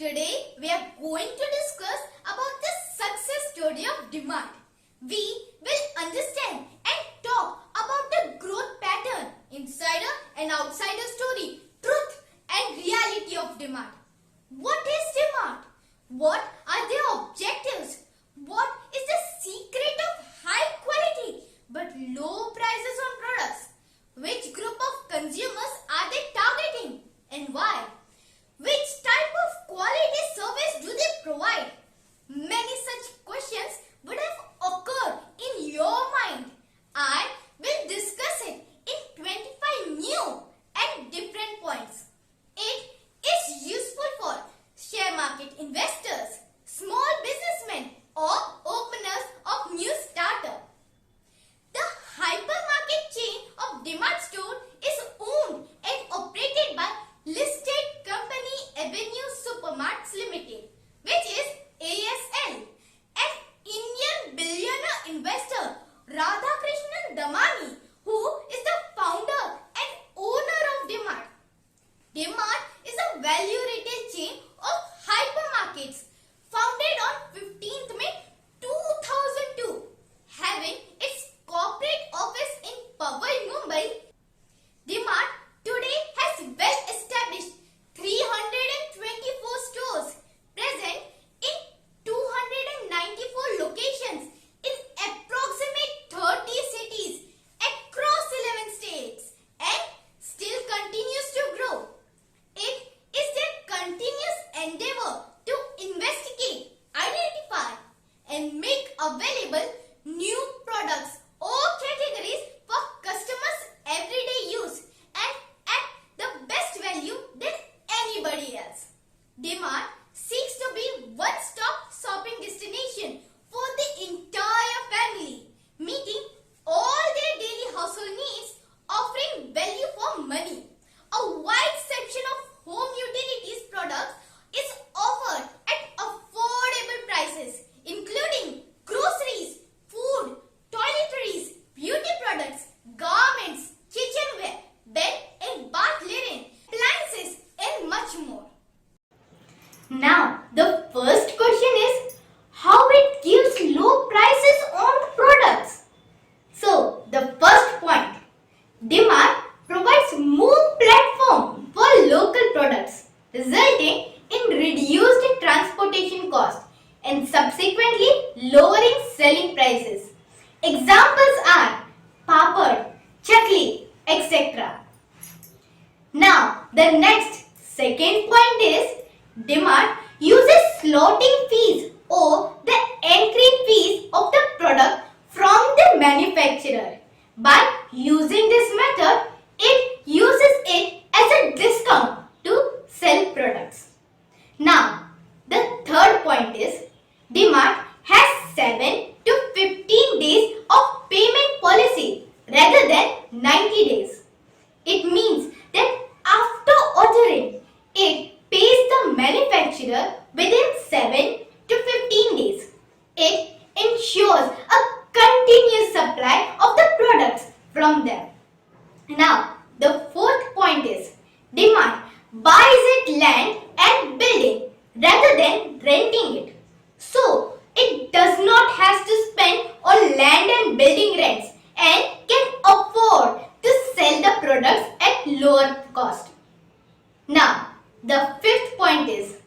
Today we are going to discuss about the success story of DMart. We will understand and talk about the growth pattern, insider and outsider story, truth and reality of DMart. What is DMart? What are their objectives? What is the secret of high quality but low prices on products? Which group of consumers are they targeting and why? Which type of quality service do they provide? Many such questions would have occurred in your mind. I will discuss it in 25 new and different points. It is useful for share market investors, small businessmen or openers of new startup. The hypermarket chain of DMart store is owned and operated by listed company Avenue Supermarts Limited, which is ASL. An Indian billionaire investor Radhakrishnan Damani, who is the founder and owner of DMart. DMart is a value retail chain of hypermarkets founded on 15th May 2002, having its corporate office in Powai, Mumbai. DMart today has well-established 324 stores present in 294 locations in approximate 30 cities across 11 states and still continues to grow. It is their continuous endeavor to investigate, identify and make available new products or categories for customers' everyday use and at the best value than anybody else. DMart seeks to be one-stop shopping destination for the entire family, meeting all their daily household needs, offering value for money. A wide section of home utilities products is offered at affordable prices, including groceries, food, toiletries, beauty products, garments, kitchenware, bed and bath linen, appliances and much more. Now, the first question is how it gives low prices on products. So, the first point, DMart provides more platform for local products, resulting in reduced transportation cost and subsequently lowering selling prices. Examples are papad, chakli, etc. Now, the next second point is DMart uses slotting fees or the entry fees of the product from the manufacturer. By using this method, it uses it as a discount to sell products. Now, the third point is DMart has 7 to 15 days of payment policy rather than 90 days. It means that after ordering, it pays the manufacturer within 7 to 15 days. It ensures a continuous supply of the products from them. Now, the fourth point is DMart buys it land and building rather than renting it. So, it does not have to spend on land and building rents and can afford to sell the products at lower cost. Now, the fifth point is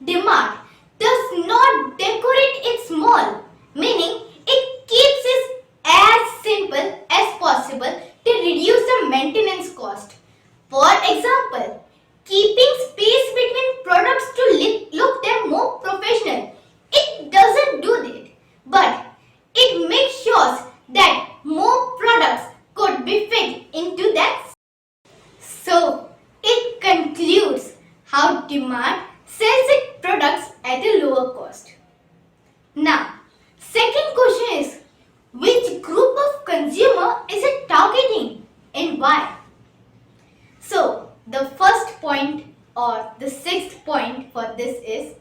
DMart does not decorate its mall, meaning it keeps it as simple as possible to reduce the maintenance cost. For example, keeping space between products to look them more professional. It doesn't do that, but it makes sure that more products could be fit into that. So, it concludes how DMart sells its products at a lower cost. Now, second question is which group of consumer is it targeting and why? So, the first point or the sixth point for this is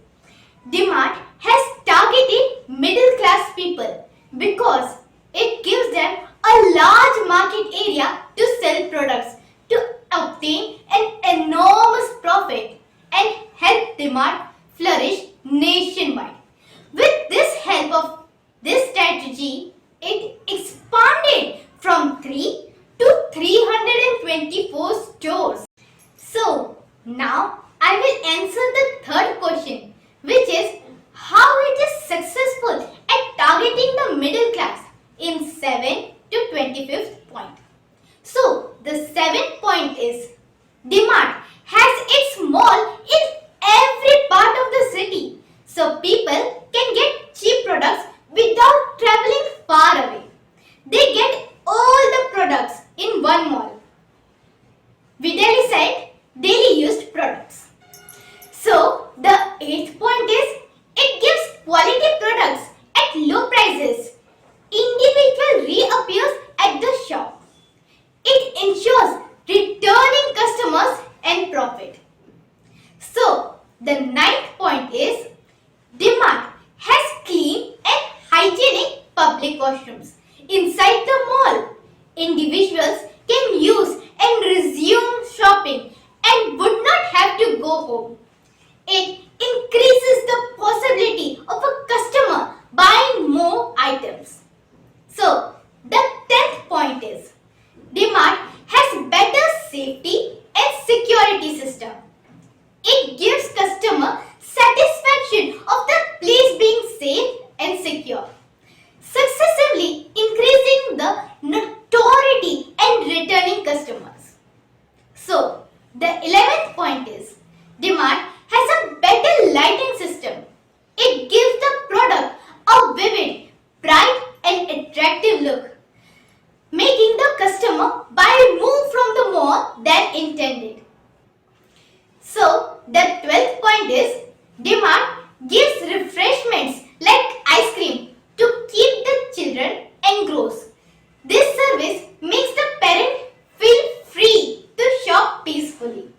DMart has targeted middle class people because it gives them a large market area to sell products to obtain an enormous profit and help DMart flourish. stores. So, now I will answer the third question, which is how it is successful at targeting the middle class in 7 to 25th point. So, the 7th point is DMart has its mall in every part of the city, so people can get cheap products without traveling far away. They get all the products in one mall. Vidali said daily used products. So, the 8th point is it gives quality products at low prices. Individual reappears at the shop. It ensures returning customers and profit. So, the 9th point is DMart has clean and hygienic public washrooms inside the mall. Individuals can use and resume shopping and would not have to go home. It increases the possibility of a customer buying more items. So, the 10th point is DMart has better safety and security system. It gives customer satisfaction of the place being safe and secure, successively increasing the notoriety and returning customers. So, the 11th point is DMart has a better lighting system. It gives the product a vivid, bright and attractive look, making the customer buy more from the mall than intended. So, the 12th point is DMart gives refreshments like ice cream to keep the children engrossed. This service makes the parent feel free to shop peacefully.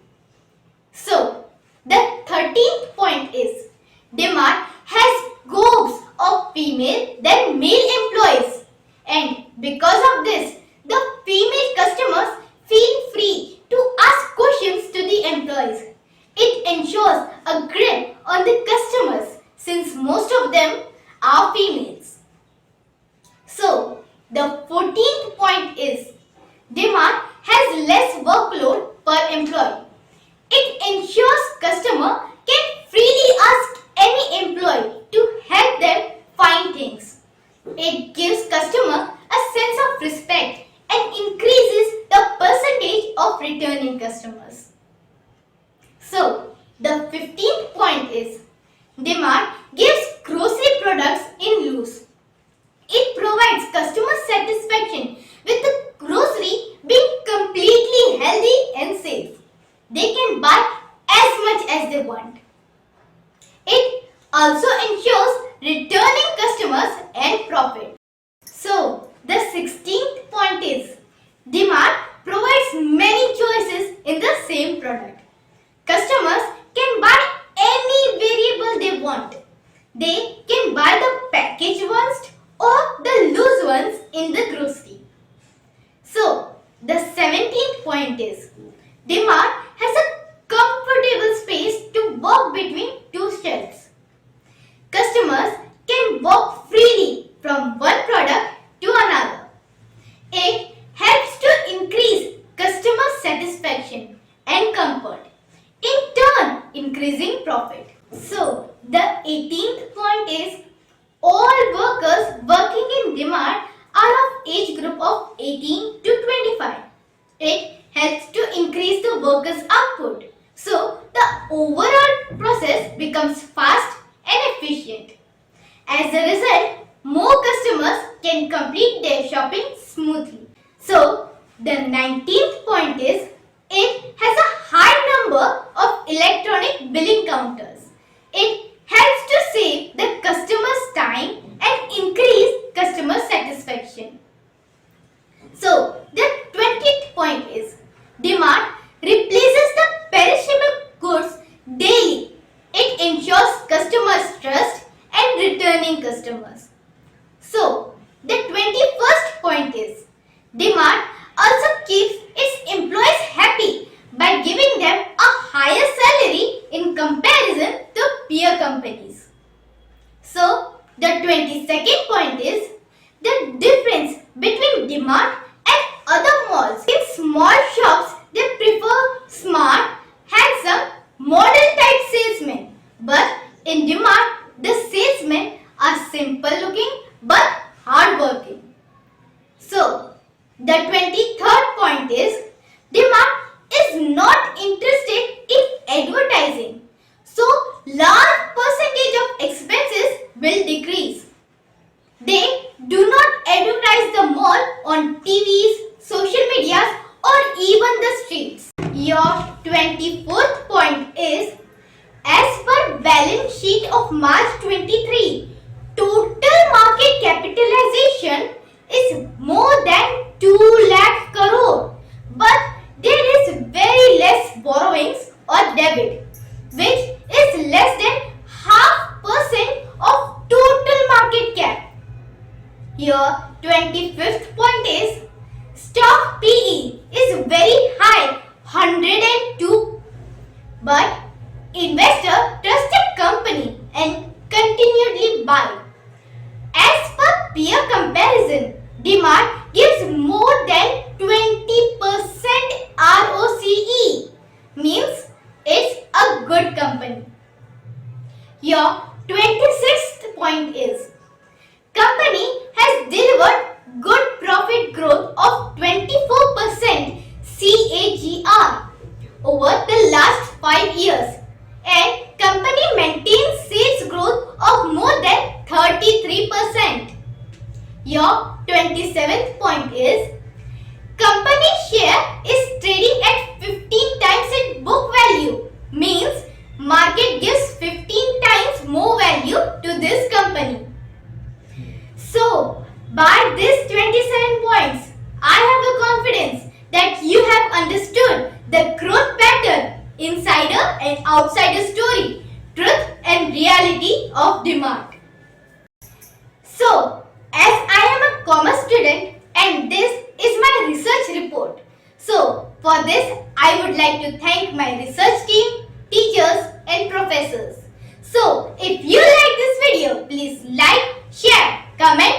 So, the 13th point is DMart has gobs of female than male employees, and because of this, the female customers feel free to ask questions to the employees. It ensures a grip on the customers since most of them are females. So, the 14th point is DMart has less workload per employee. It ensures customer can freely ask any employee to help them find things. It gives customer a sense of respect and increases the percentage of returning customers. So, the 15th point is DMart gives grocery products in loose. It provides customer satisfaction with the grocery being completely healthy and safe. They can buy as much as they want. It also ensures returning customers and profit. So, the 16th point is DMart provides many choices in the same product. Customers can buy any variable they want. They can buy the packaged ones or the loose ones in the grocery. So, the 17th point is DMart has a comfortable space to walk between two shelves. Customers can walk freely from one product to another. It helps to increase customer satisfaction and comfort, in turn increasing profit. So, the 18th point is all workers working in DMart are of age group of 18 to 25. It helps to increase the workers' output. So, the overall process becomes fast and efficient. As a result, more customers can complete their shopping smoothly. So, the 19th point is it has a high number of electronic billing counters. It helps to save the customer's time and increase customer satisfaction. So, the 20th point is DMart replaces the perishable goods daily. It ensures customers' trust and returning customers. So, the 21st point is DMart also keeps its employees happy by giving them a higher salary in comparison not interested in advertising. So, large percentage of expenses will decrease. They do not advertise the mall on TVs, social medias, or even the streets. Your 24th point is, as per balance sheet of March 23, total market capitalization is more than 2 lakh crore. But there is very less borrowings or debit, which is less than 0.5% of total market cap. Your 25th point is, stock PE is very high, 102. But investor trust a company and continually buy. As per peer comparison, DMart gives more than 20% ROCE, means it's a good company. Your 26th point is, company has delivered good profit growth of 24% CAGR over the last 5 years, and company maintains sales growth of more than 33%. Your 27th point is, company share is trading at 15 times its book value, means market gives 15 times more value to this company. So, by these 27 points, I have a confidence that you have understood the growth pattern, insider and outsider story, truth and reality of DMart. So, as I am a commerce student and this is my research report. So, for this I would like to thank my research team, teachers and professors. So, if you like this video, please like, share, comment